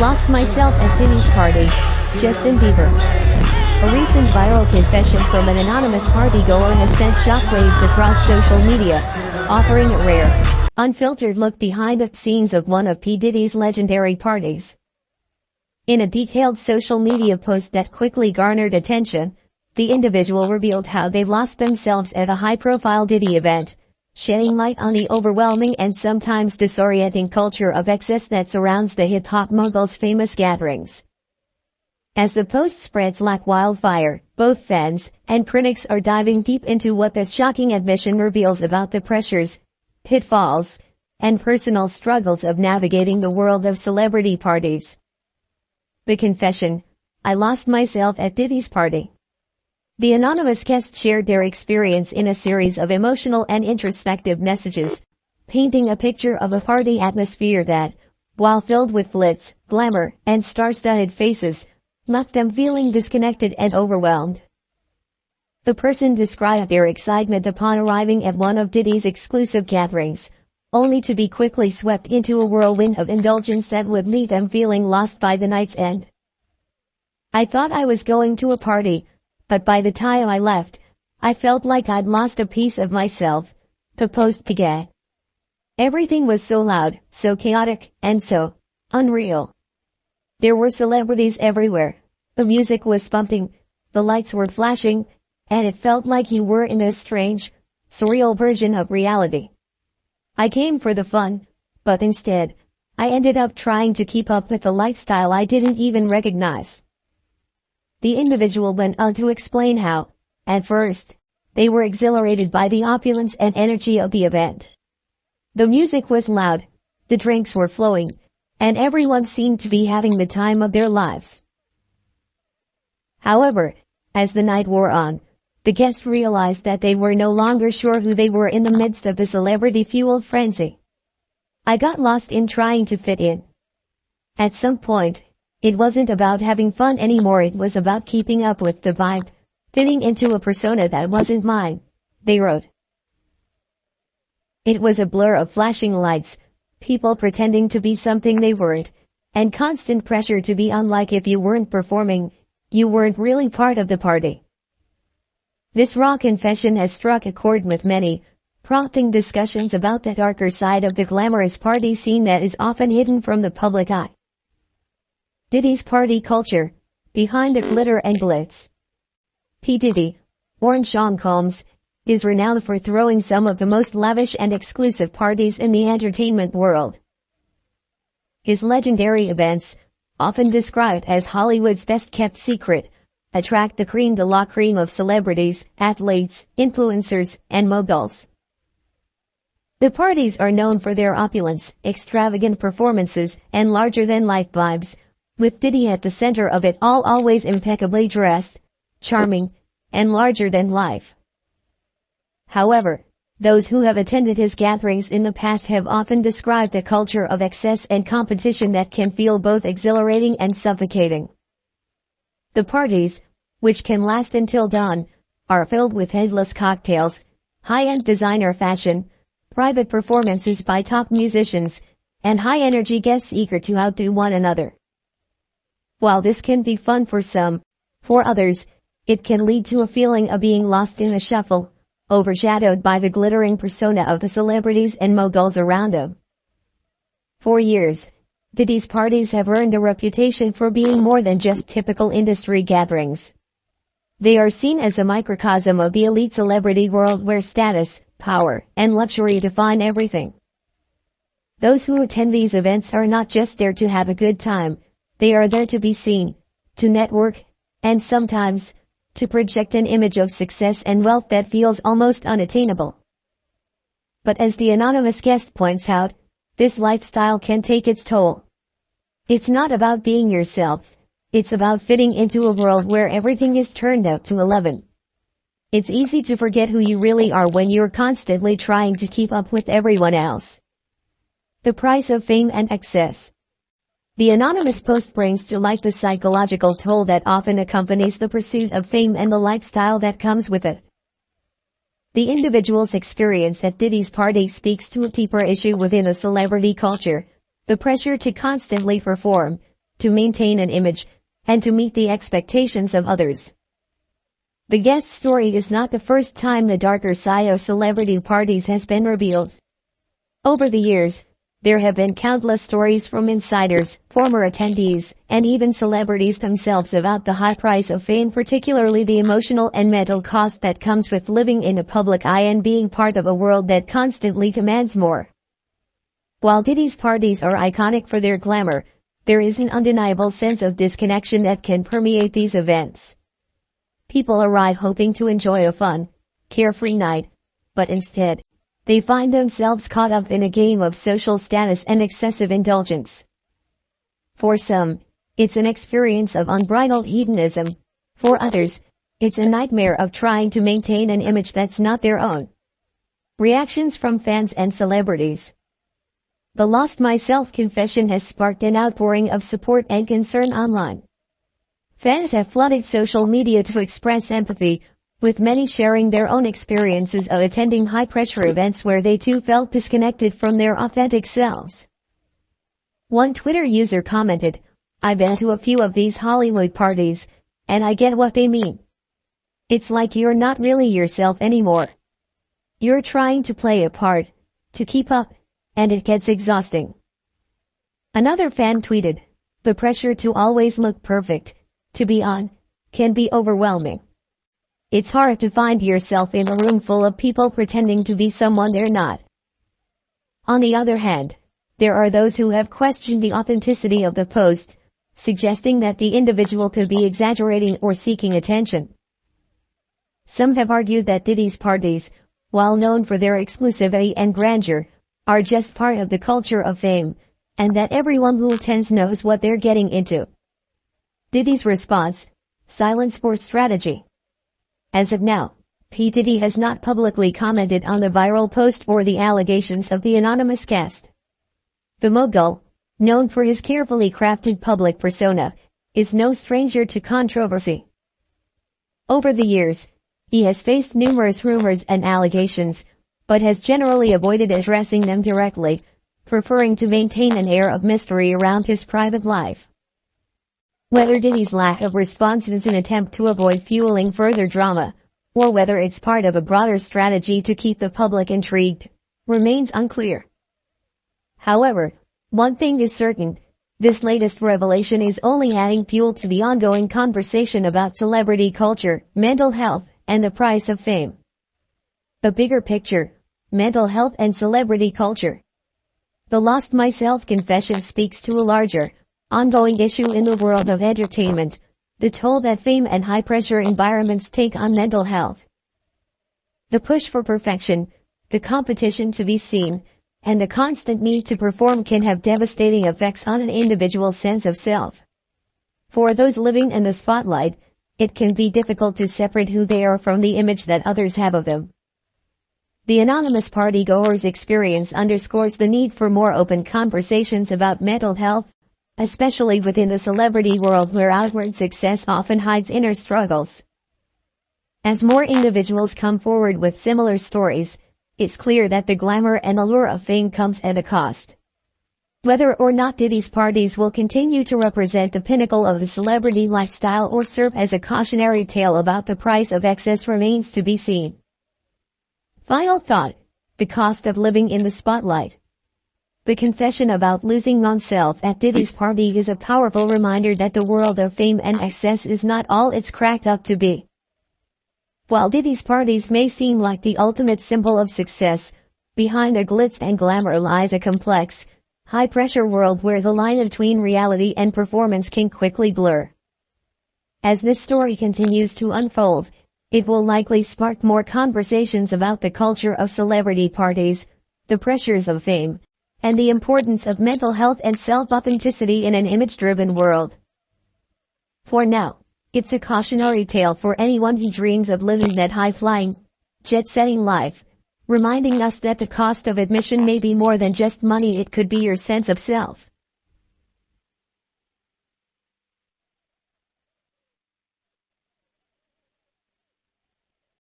Lost myself at Diddy's party. Justin Bieber. A recent viral confession from an anonymous partygoer has sent shockwaves across social media, offering a rare, unfiltered look behind the scenes of one of P. Diddy's legendary parties. In a detailed social media post that quickly garnered attention, the individual revealed how they lost themselves at a high-profile Diddy event, shedding light on the overwhelming and sometimes disorienting culture of excess that surrounds the hip-hop mogul's famous gatherings. As the post spreads like wildfire, both fans and critics are diving deep into what this shocking admission reveals about the pressures, pitfalls, and personal struggles of navigating the world of celebrity parties. The confession: I lost myself at Diddy's party. The anonymous guest shared their experience in a series of emotional and introspective messages, painting a picture of a party atmosphere that, while filled with glitz, glamour, and star-studded faces, left them feeling disconnected and overwhelmed. The person described their excitement upon arriving at one of Diddy's exclusive gatherings, only to be quickly swept into a whirlwind of indulgence that would leave them feeling lost by the night's end. I thought I was going to a party, but by the time I left, I felt like I'd lost a piece of myself, the post began. Everything was so loud, so chaotic, and so unreal. There were celebrities everywhere. The music was pumping, the lights were flashing, and it felt like you were in this strange, surreal version of reality. I came for the fun, but instead, I ended up trying to keep up with a lifestyle I didn't even recognize. The individual went on to explain how, at first, they were exhilarated by the opulence and energy of the event. The music was loud, the drinks were flowing, and everyone seemed to be having the time of their lives. However, as the night wore on, the guests realized that they were no longer sure who they were in the midst of the celebrity-fueled frenzy. I got lost in trying to fit in. At some point, it wasn't about having fun anymore, it was about keeping up with the vibe, fitting into a persona that wasn't mine, they wrote. It was a blur of flashing lights, people pretending to be something they weren't, and constant pressure to be unlike. If you weren't performing, you weren't really part of the party. This raw confession has struck a chord with many, prompting discussions about the darker side of the glamorous party scene that is often hidden from the public eye. Diddy's party culture, behind the glitter and glitz. P. Diddy, born Sean Combs, is renowned for throwing some of the most lavish and exclusive parties in the entertainment world. His legendary events, often described as Hollywood's best-kept secret, attract the cream de la cream of celebrities, athletes, influencers, and moguls. The parties are known for their opulence, extravagant performances, and larger-than-life vibes, with Diddy at the center of it all, always impeccably dressed, charming, and larger than life. However, those who have attended his gatherings in the past have often described a culture of excess and competition that can feel both exhilarating and suffocating. The parties, which can last until dawn, are filled with endless cocktails, high-end designer fashion, private performances by top musicians, and high-energy guests eager to outdo one another. While this can be fun for some, for others, it can lead to a feeling of being lost in a shuffle, overshadowed by the glittering persona of the celebrities and moguls around them. For years, Diddy's parties have earned a reputation for being more than just typical industry gatherings. They are seen as a microcosm of the elite celebrity world where status, power, and luxury define everything. Those who attend these events are not just there to have a good time, they are there to be seen, to network, and sometimes, to project an image of success and wealth that feels almost unattainable. But as the anonymous guest points out, this lifestyle can take its toll. It's not about being yourself, it's about fitting into a world where everything is turned up to 11. It's easy to forget who you really are when you're constantly trying to keep up with everyone else. The price of fame and excess. The anonymous post brings to light the psychological toll that often accompanies the pursuit of fame and the lifestyle that comes with it. The individual's experience at Diddy's party speaks to a deeper issue within a celebrity culture, the pressure to constantly perform, to maintain an image, and to meet the expectations of others. The guest story is not the first time the darker side of celebrity parties has been revealed. Over the years, there have been countless stories from insiders, former attendees, and even celebrities themselves about the high price of fame, particularly the emotional and mental cost that comes with living in the public eye and being part of a world that constantly demands more. While Diddy's parties are iconic for their glamour, there is an undeniable sense of disconnection that can permeate these events. People arrive hoping to enjoy a fun, carefree night, but instead, they find themselves caught up in a game of social status and excessive indulgence. For some, it's an experience of unbridled hedonism. For others, it's a nightmare of trying to maintain an image that's not their own. Reactions from fans and celebrities. The Lost Myself confession has sparked an outpouring of support and concern online. Fans have flooded social media to express empathy, with many sharing their own experiences of attending high-pressure events where they too felt disconnected from their authentic selves. One Twitter user commented, "I've been to a few of these Hollywood parties, and I get what they mean. It's like you're not really yourself anymore. You're trying to play a part, to keep up, and it gets exhausting." Another fan tweeted, "The pressure to always look perfect, to be on, can be overwhelming. It's hard to find yourself in a room full of people pretending to be someone they're not." On the other hand, there are those who have questioned the authenticity of the post, suggesting that the individual could be exaggerating or seeking attention. Some have argued that Diddy's parties, while known for their exclusivity and grandeur, are just part of the culture of fame, and that everyone who attends knows what they're getting into. Diddy's response: silence for strategy. As of now, P. Diddy has not publicly commented on the viral post or the allegations of the anonymous guest. The mogul, known for his carefully crafted public persona, is no stranger to controversy. Over the years, he has faced numerous rumors and allegations, but has generally avoided addressing them directly, preferring to maintain an air of mystery around his private life. Whether Diddy's lack of response is an attempt to avoid fueling further drama, or whether it's part of a broader strategy to keep the public intrigued, remains unclear. However, one thing is certain: this latest revelation is only adding fuel to the ongoing conversation about celebrity culture, mental health, and the price of fame. The bigger picture: mental health and celebrity culture. The Lost Myself confession speaks to a larger, ongoing issue in the world of entertainment, the toll that fame and high-pressure environments take on mental health. The push for perfection, the competition to be seen, and the constant need to perform can have devastating effects on an individual's sense of self. For those living in the spotlight, it can be difficult to separate who they are from the image that others have of them. The anonymous partygoer's experience underscores the need for more open conversations about mental health, especially within the celebrity world where outward success often hides inner struggles. As more individuals come forward with similar stories, it's clear that the glamour and allure of fame comes at a cost. Whether or not Diddy's parties will continue to represent the pinnacle of the celebrity lifestyle or serve as a cautionary tale about the price of excess remains to be seen. Final thought: the cost of living in the spotlight. The confession about losing oneself at Diddy's party is a powerful reminder that the world of fame and excess is not all it's cracked up to be. While Diddy's parties may seem like the ultimate symbol of success, behind the glitz and glamour lies a complex, high-pressure world where the line between reality and performance can quickly blur. As this story continues to unfold, it will likely spark more conversations about the culture of celebrity parties, the pressures of fame, and the importance of mental health and self-authenticity in an image-driven world. For now, it's a cautionary tale for anyone who dreams of living that high-flying, jet-setting life, reminding us that the cost of admission may be more than just money. It could be your sense of self.